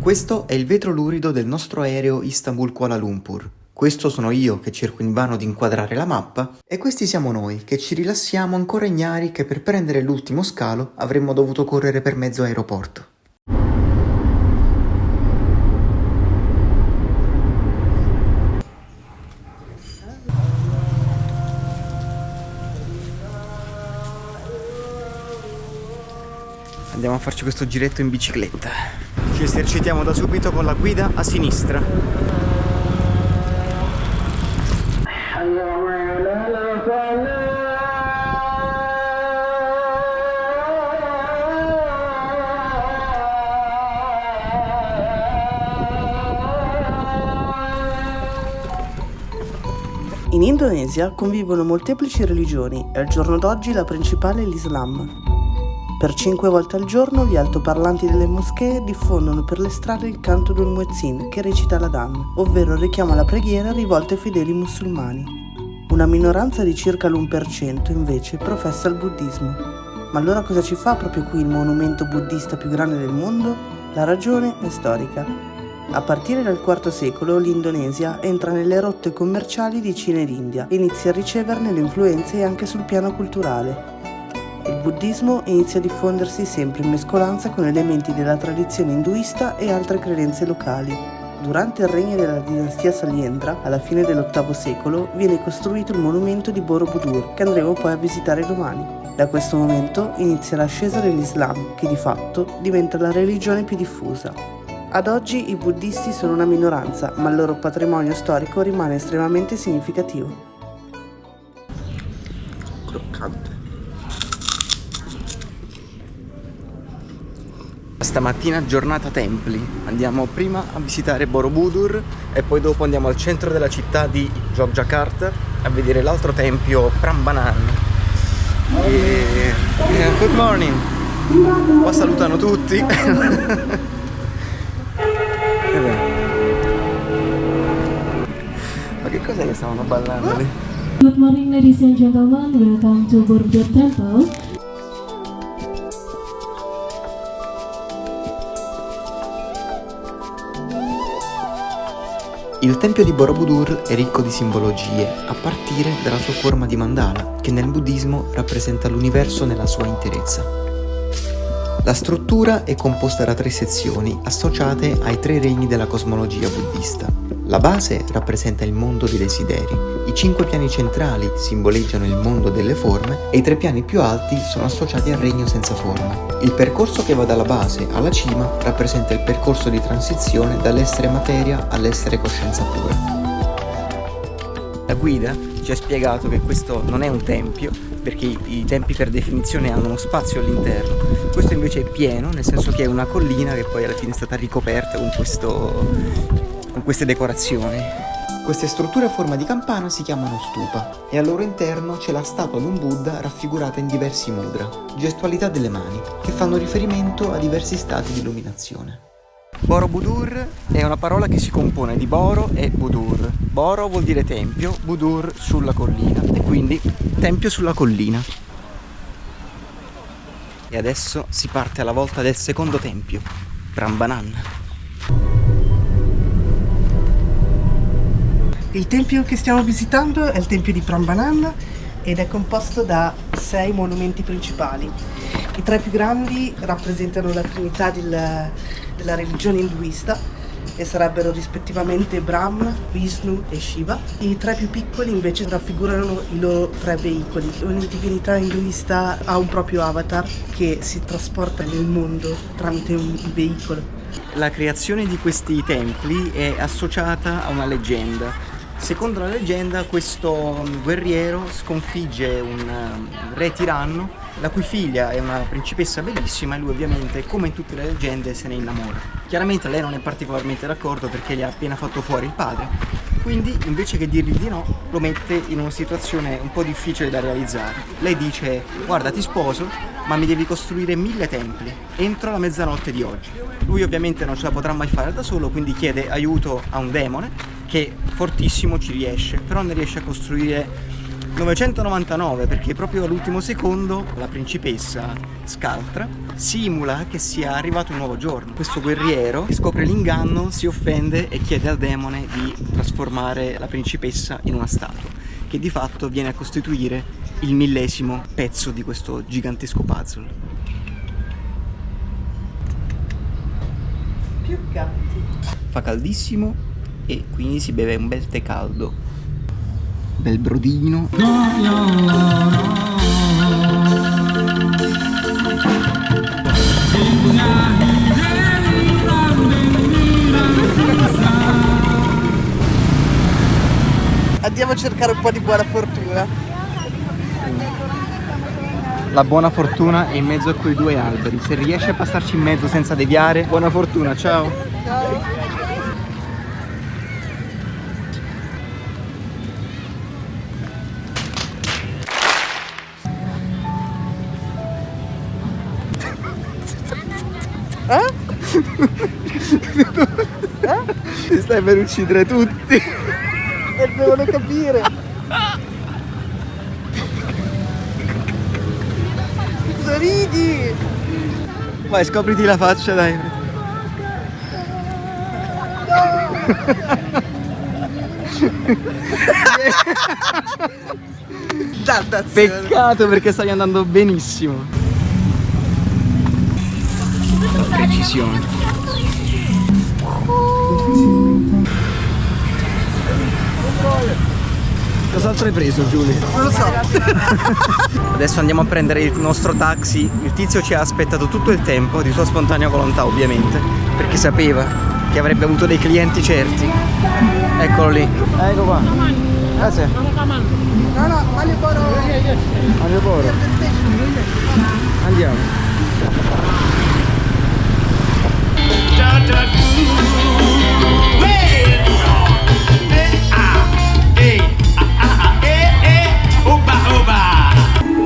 Questo è il vetro lurido del nostro aereo Istanbul-Kuala Lumpur. Questo sono io che cerco invano di inquadrare la mappa e questi siamo noi che ci rilassiamo ancora ignari che per prendere l'ultimo scalo avremmo dovuto correre per mezzo aeroporto. Andiamo a farci questo giretto in bicicletta. Ci esercitiamo da subito con la guida a sinistra. In Indonesia convivono molteplici religioni e al giorno d'oggi la principale è l'Islam. Per 5 volte al giorno gli altoparlanti delle moschee diffondono per le strade il canto del muezzin che recita l'adhan, ovvero il richiamo alla preghiera rivolto ai fedeli musulmani. Una minoranza di circa l'1% invece professa il buddismo. Ma allora cosa ci fa proprio qui il monumento buddista più grande del mondo? La ragione è storica. A partire dal IV secolo l'Indonesia entra nelle rotte commerciali di Cina ed India e inizia a riceverne le influenze anche sul piano culturale. Il buddismo inizia a diffondersi sempre in mescolanza con elementi della tradizione induista e altre credenze locali. Durante il regno della dinastia Salyendra, alla fine dell'VIII secolo, viene costruito il monumento di Borobudur, che andremo poi a visitare domani. Da questo momento inizia l'ascesa dell'Islam, che di fatto diventa la religione più diffusa. Ad oggi i buddisti sono una minoranza, ma il loro patrimonio storico rimane estremamente significativo. Croccante. Stamattina giornata templi, andiamo prima a visitare Borobudur e poi dopo andiamo al centro della città di Yogyakarta a vedere l'altro tempio Prambanan. Good morning! Qua salutano tutti. Ma che cos'è che stavano ballando lì? Good morning ladies and gentlemen, welcome to Borobudur Temple. Il tempio di Borobudur è ricco di simbologie, a partire dalla sua forma di mandala, che nel buddismo rappresenta l'universo nella sua interezza. La struttura è composta da 3 sezioni associate ai 3 regni della cosmologia buddista. La base rappresenta il mondo dei desideri, i 5 piani centrali simboleggiano il mondo delle forme e i 3 piani più alti sono associati al regno senza forma. Il percorso che va dalla base alla cima rappresenta il percorso di transizione dall'essere materia all'essere coscienza pura. La guida ci ha spiegato che questo non è un tempio, perché i tempi per definizione hanno uno spazio all'interno. Questo invece è pieno, nel senso che è una collina che poi alla fine è stata ricoperta con queste decorazioni. Queste strutture a forma di campana si chiamano stupa e al loro interno c'è la statua di un Buddha raffigurata in diversi mudra, gestualità delle mani, che fanno riferimento a diversi stati di illuminazione. Borobudur è una parola che si compone di Boro e Budur. Boro vuol dire tempio, Budur sulla collina e quindi tempio sulla collina. E adesso si parte alla volta del secondo tempio, Prambanan. Il tempio che stiamo visitando è il tempio di Prambanan ed è composto da 6 monumenti principali. I 3 più grandi rappresentano la trinità della religione induista e sarebbero rispettivamente Brahma, Vishnu e Shiva. I 3 più piccoli invece raffigurano i loro 3 veicoli. Ogni divinità induista ha un proprio avatar che si trasporta nel mondo tramite un veicolo. La creazione di questi templi è associata a una leggenda. Secondo la leggenda questo guerriero sconfigge un re tiranno la cui figlia è una principessa bellissima e lui ovviamente, come in tutte le leggende, se ne innamora. Chiaramente lei non è particolarmente d'accordo perché gli ha appena fatto fuori il padre, quindi invece che dirgli di no lo mette in una situazione un po' difficile da realizzare. Lei dice: guarda, ti sposo ma mi devi costruire 1000 templi entro la mezzanotte di oggi. Lui ovviamente non ce la potrà mai fare da solo, quindi chiede aiuto a un demone che fortissimo ci riesce, però ne riesce a costruire 999, perché proprio all'ultimo secondo la principessa Scaltra simula che sia arrivato un nuovo giorno. Questo guerriero che scopre l'inganno si offende e chiede al demone di trasformare la principessa in una statua, che di fatto viene a costituire il 1000° pezzo di questo gigantesco puzzle. Più gatti. Fa caldissimo e quindi si beve un bel tè caldo, bel brodino. Andiamo a cercare un po' di buona fortuna. La buona fortuna è in mezzo a quei due alberi. Se riesci a passarci in mezzo senza deviare, buona fortuna, ciao! Ciao. Ti stai per uccidere tutti! E devono capire. Sorridi. Vai, scopriti la faccia, dai! Dannazione. Peccato, perché stai andando benissimo. Precisione. Cos'altro hai preso, Giulia? Non lo so. Adesso andiamo a prendere il nostro taxi. Il tizio ci ha aspettato tutto il tempo, di sua spontanea volontà ovviamente, perché sapeva che avrebbe avuto dei clienti certi. Eccolo lì. Ecco qua. Grazie. No, no, Malioboro. Malioboro. Andiamo.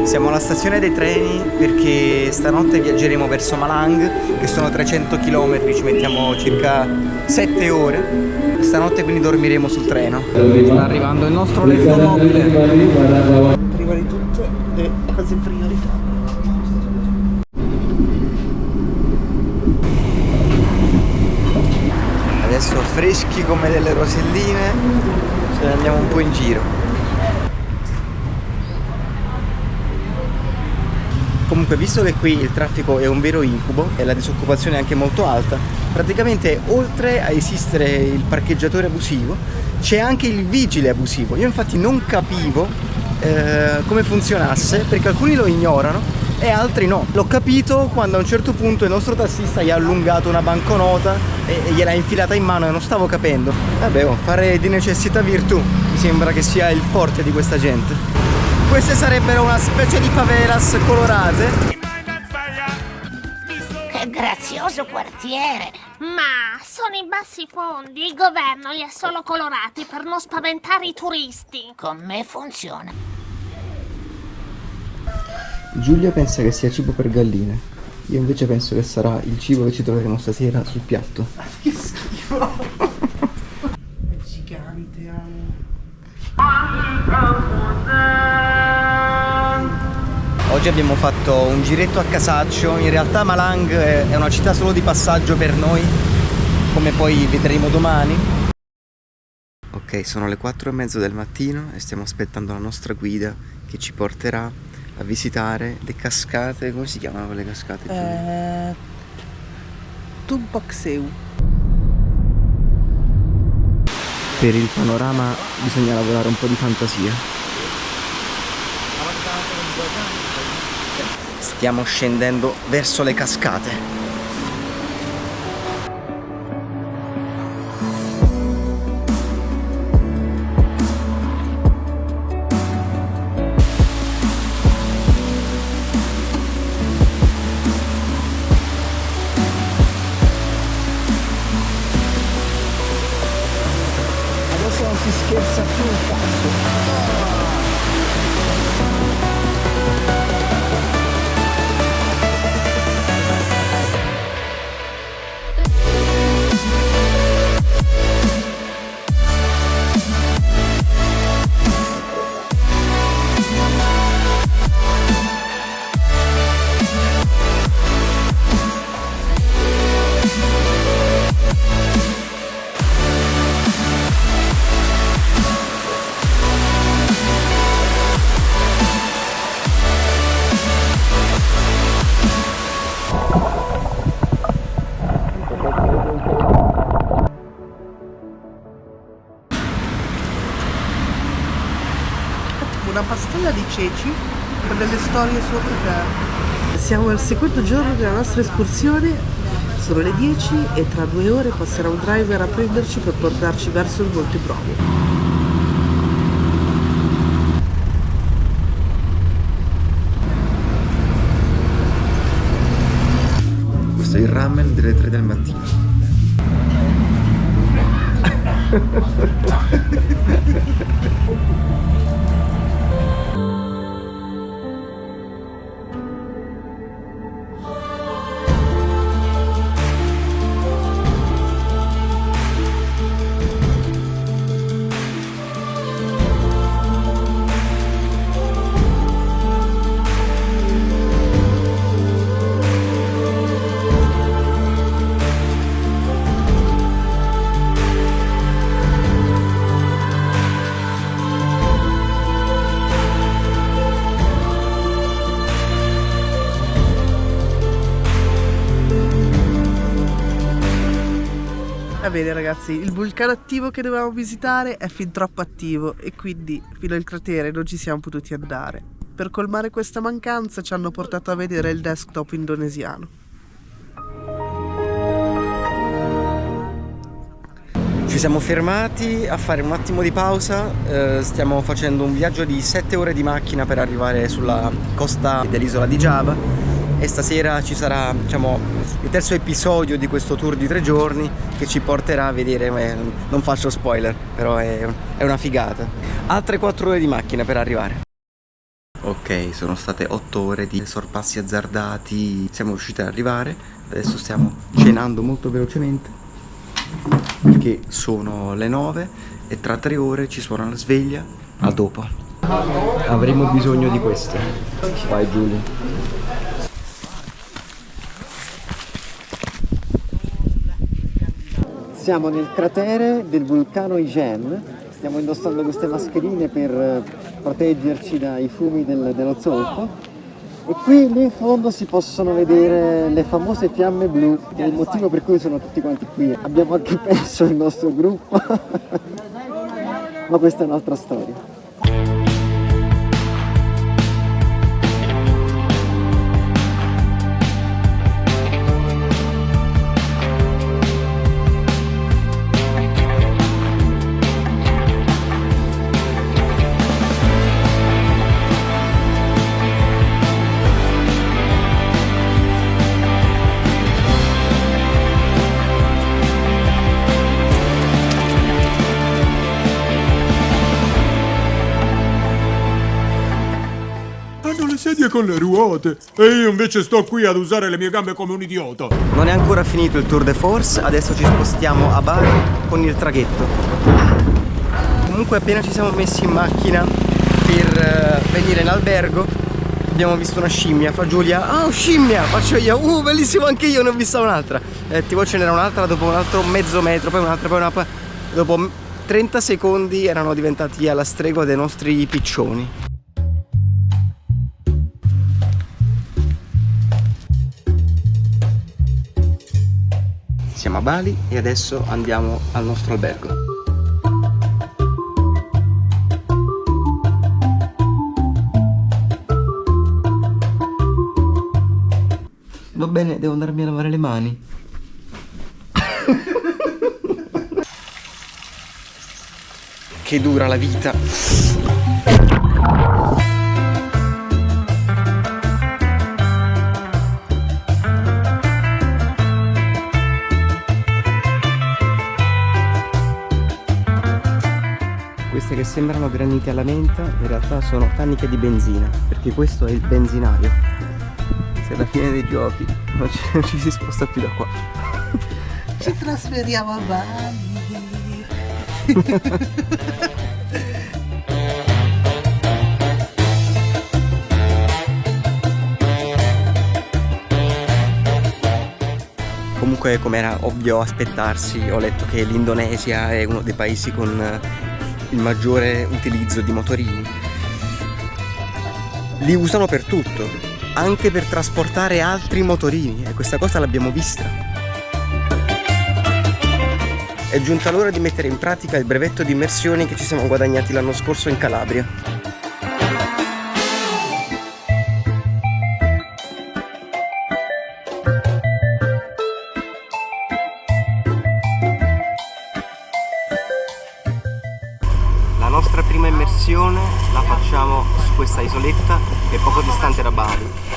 Siamo alla stazione dei treni perché stanotte viaggeremo verso Malang, che sono 300 km, ci mettiamo circa 7 ore. Stanotte quindi dormiremo sul treno. Sta arrivando il nostro letto mobile. Prima di tutto le cose priorità. Adesso freschi come delle roselline, ce ne andiamo un po' in giro. Comunque, visto che qui il traffico è un vero incubo e la disoccupazione è anche molto alta, praticamente oltre a esistere il parcheggiatore abusivo c'è anche il vigile abusivo. Io infatti non capivo come funzionasse, perché alcuni lo ignorano e altri no. L'ho capito quando a un certo punto il nostro tassista gli ha allungato una banconota e gliel'ha infilata in mano e non stavo capendo. Vabbè, fare di necessità virtù mi sembra che sia il forte di questa gente. Queste sarebbero una specie di favelas colorate. Che grazioso quartiere! Ma sono in bassi fondi, il governo li ha solo colorati per non spaventare i turisti. Con me funziona. Giulia pensa che sia cibo per galline. Io invece penso che sarà il cibo che ci troveremo stasera sul piatto. Che schifo. È gigante, amo. Oggi abbiamo fatto un giretto a casaccio. In realtà Malang è una città solo di passaggio per noi, come poi vedremo domani. Ok, sono le 4:30 del mattino e stiamo aspettando la nostra guida che ci porterà a visitare le cascate. Come si chiamano quelle cascate, Giulia? Tumpakseu. Per il panorama bisogna lavorare un po' di fantasia. Stiamo scendendo verso le cascate. Adesso non si scherza più un cazzo. una pastella di ceci con delle storie sopra. Siamo al secondo giorno della nostra escursione, sono le 10 e tra 2 ore passerà un driver a prenderci per portarci verso il Monte Bromo. Questo è il ramen delle 3 del mattino. Va bene ragazzi, il vulcano attivo che dovevamo visitare è fin troppo attivo e quindi fino al cratere non ci siamo potuti andare. Per colmare questa mancanza ci hanno portato a vedere il desktop indonesiano. Ci siamo fermati a fare un attimo di pausa, stiamo facendo un viaggio di 7 ore di macchina per arrivare sulla costa dell'isola di Giava e stasera ci sarà, diciamo, il terzo episodio di questo tour di 3 giorni che ci porterà a vedere, non faccio spoiler, però è una figata. Altre 4 ore di macchina per arrivare. Ok, sono state 8 ore di sorpassi azzardati, siamo riusciti ad arrivare, adesso stiamo cenando molto velocemente perché sono le 9 e tra 3 ore ci suona la sveglia. A dopo. Avremo bisogno di questo. Vai Giulia. Siamo nel cratere del vulcano Ijen, stiamo indossando queste mascherine per proteggerci dai fumi dello zolfo e qui lì in fondo si possono vedere le famose fiamme blu, che è il motivo per cui sono tutti quanti qui. Abbiamo anche perso il nostro gruppo, ma questa è un'altra storia. Sedie con le ruote e io invece sto qui ad usare le mie gambe come un idiota. Non è ancora finito il tour de force, adesso ci spostiamo a Bari con il traghetto. Comunque appena ci siamo messi in macchina per venire in albergo abbiamo visto una scimmia. Fa Giulia, oh scimmia, faccio io, bellissimo, anche io ne ho vista un'altra. Tipo ce n'era un'altra, dopo un altro mezzo metro, poi un'altra, poi una, dopo 30 secondi erano diventati alla stregua dei nostri piccioni. Siamo a Bali e adesso andiamo al nostro albergo. Va bene, devo andarmi a lavare le mani. Che dura la vita. Queste che sembrano granite alla menta in realtà sono taniche di benzina, perché questo è il benzinario. Se alla fine dei giochi non ci si sposta più da qua. Ci trasferiamo a Bali. Comunque, come era ovvio aspettarsi, ho letto che l'Indonesia è uno dei paesi con il maggiore utilizzo di motorini. Li usano per tutto, anche per trasportare altri motorini, e questa cosa l'abbiamo vista. È giunta l'ora di mettere in pratica il brevetto di immersione che ci siamo guadagnati l'anno scorso in Calabria. immersione la facciamo su questa isoletta che è poco distante da Bali.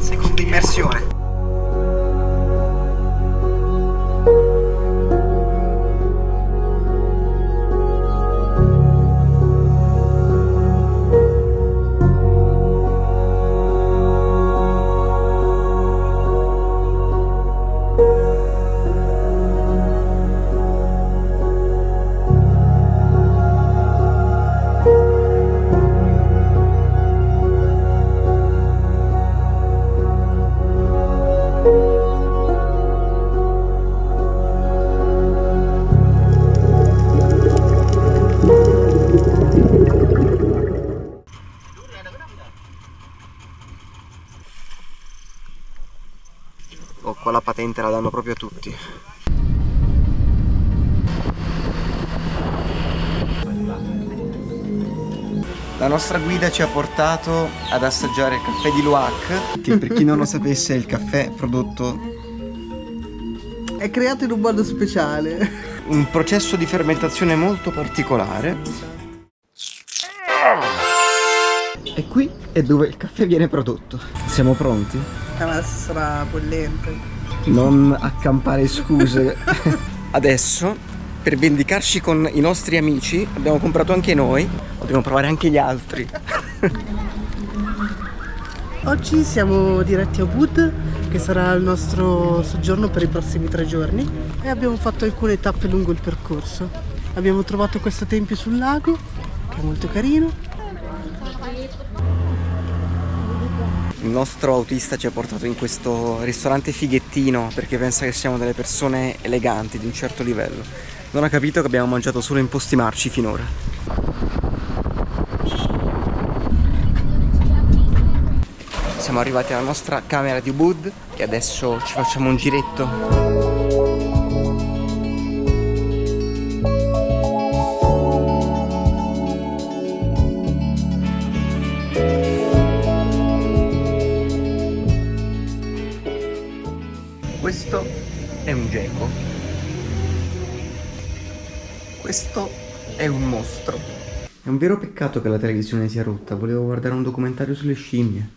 Seconda immersione. Oh, qua la patente la danno proprio a tutti. La nostra guida ci ha portato ad assaggiare il caffè di Luwak, che per chi non lo sapesse è il caffè prodotto... È creato in un modo speciale. Un processo di fermentazione molto particolare. E qui è dove il caffè viene prodotto. Siamo pronti? Ma sarà bollente. Non accampare scuse. Adesso, per vendicarci con i nostri amici, abbiamo comprato anche noi. Dobbiamo provare anche gli altri. Oggi siamo diretti a Ubud, che sarà il nostro soggiorno per i prossimi 3 giorni, e abbiamo fatto alcune tappe lungo il percorso. Abbiamo trovato questo tempio sul lago, che è molto carino. Il nostro autista ci ha portato in questo ristorante fighettino perché pensa che siamo delle persone eleganti di un certo livello. Non ha capito che abbiamo mangiato solo in posti marci finora. Siamo arrivati alla nostra camera di Ubud e adesso ci facciamo un giretto. Questo è un geco. Questo è un mostro. È un vero peccato che la televisione sia rotta. Volevo guardare un documentario sulle scimmie.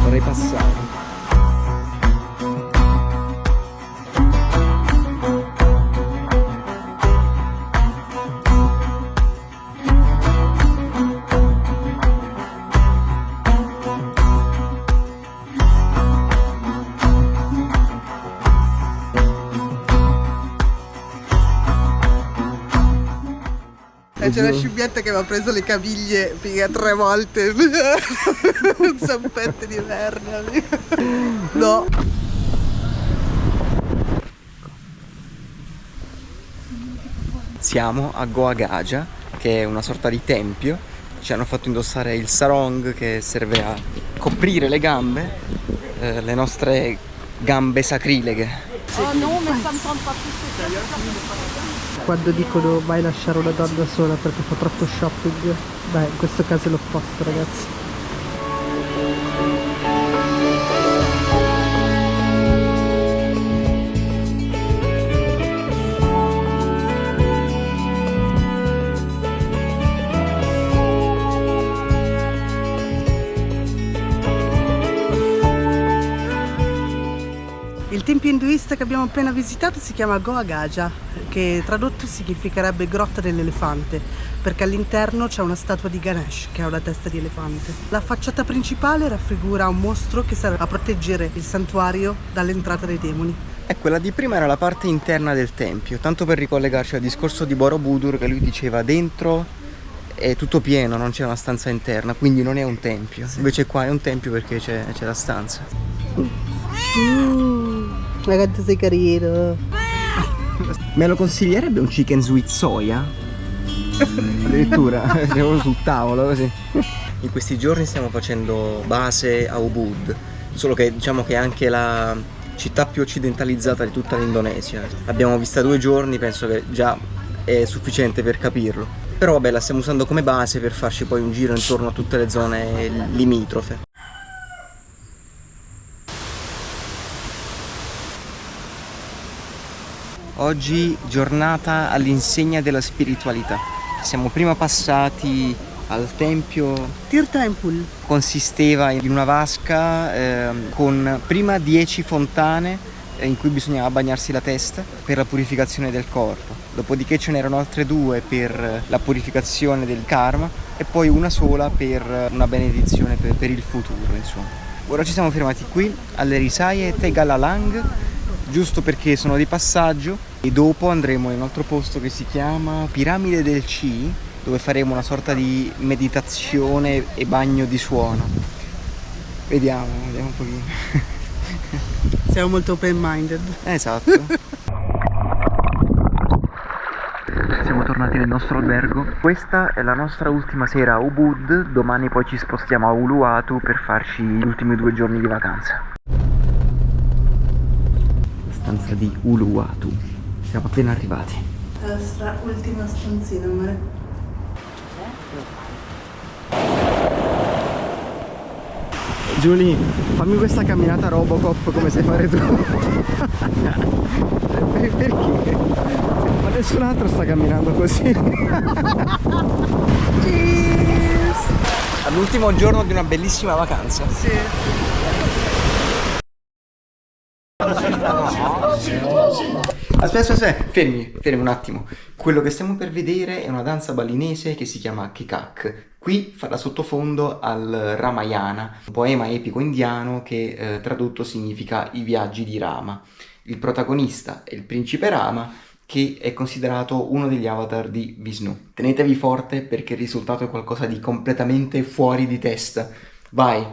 Vorrei passare. C'è una scimmietta che mi ha preso le caviglie 3 volte. Zampette di merda. No. Siamo a Goa Gaja, che è una sorta di tempio. Ci hanno fatto indossare il sarong che serve a coprire le gambe le nostre gambe sacrileghe. Quando dicono vai lasciare una donna sola perché fa troppo shopping, beh, in questo caso è l'opposto, ragazzi. Il tempio induista che abbiamo appena visitato si chiama Goa Gaja, che tradotto significherebbe grotta dell'elefante, perché all'interno c'è una statua di Ganesh che ha una testa di elefante. La facciata principale raffigura un mostro che serve a proteggere il santuario dall'entrata dei demoni. Quella di prima era la parte interna del tempio, tanto per ricollegarci al discorso di Borobudur, che lui diceva dentro è tutto pieno, non c'è una stanza interna, quindi non è un tempio. Sì. Invece qua è un tempio perché c'è la stanza. Ma quanto sei carino! Me lo consiglierebbe un chicken sweet soia? Addirittura, siamo sul tavolo così. In questi giorni stiamo facendo base a Ubud, solo che diciamo che è anche la città più occidentalizzata di tutta l'Indonesia. L'abbiamo vista 2 giorni, penso che già è sufficiente per capirlo. Però vabbè, la stiamo usando come base per farci poi un giro intorno a tutte le zone limitrofe. Oggi giornata all'insegna della spiritualità. Siamo prima passati al tempio. Tirtha Temple. Consisteva in una vasca con prima 10 fontane in cui bisognava bagnarsi la testa per la purificazione del corpo. Dopodiché ce n'erano altre 2 per la purificazione del karma e poi una sola per una benedizione per il futuro, insomma. Ora ci siamo fermati qui alle risaie Tegalalang, giusto perché sono di passaggio, e dopo andremo in un altro posto che si chiama Piramide del Chi, dove faremo una sorta di meditazione e bagno di suono. Vediamo un pochino. Siamo molto open-minded. Esatto. Siamo tornati nel nostro albergo. Questa è la nostra ultima sera a Ubud, domani poi ci spostiamo a Uluwatu per farci gli ultimi 2 giorni di vacanza. Stanza di Uluwatu. Siamo appena arrivati. È la nostra ultima stanzina, amore. Giulia, fammi questa camminata Robocop come sai fare tu. Perché? Ma nessun altro sta camminando così. Cheers! All'ultimo giorno di una bellissima vacanza. Sì. Aspetta, fermi un attimo. Quello che stiamo per vedere è una danza balinese che si chiama Kekak. Qui fa da sottofondo al Ramayana, un poema epico indiano che tradotto significa i viaggi di Rama. Il protagonista è il principe Rama, che è considerato uno degli avatar di Vishnu. Tenetevi forte perché il risultato è qualcosa di completamente fuori di testa. Vai!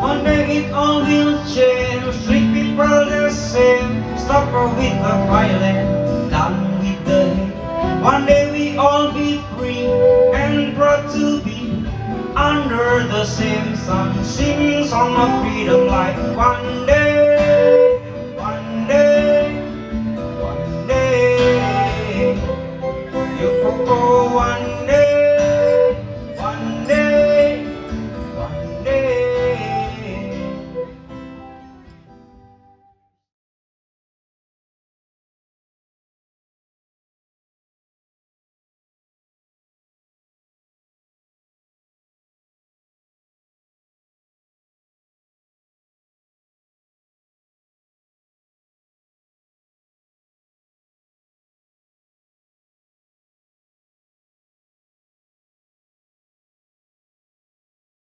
One day it all will change, street people the same. Stop with the violence, done with the hate. One day we all be free and proud to be under the same sun. Sing song of freedom like one day.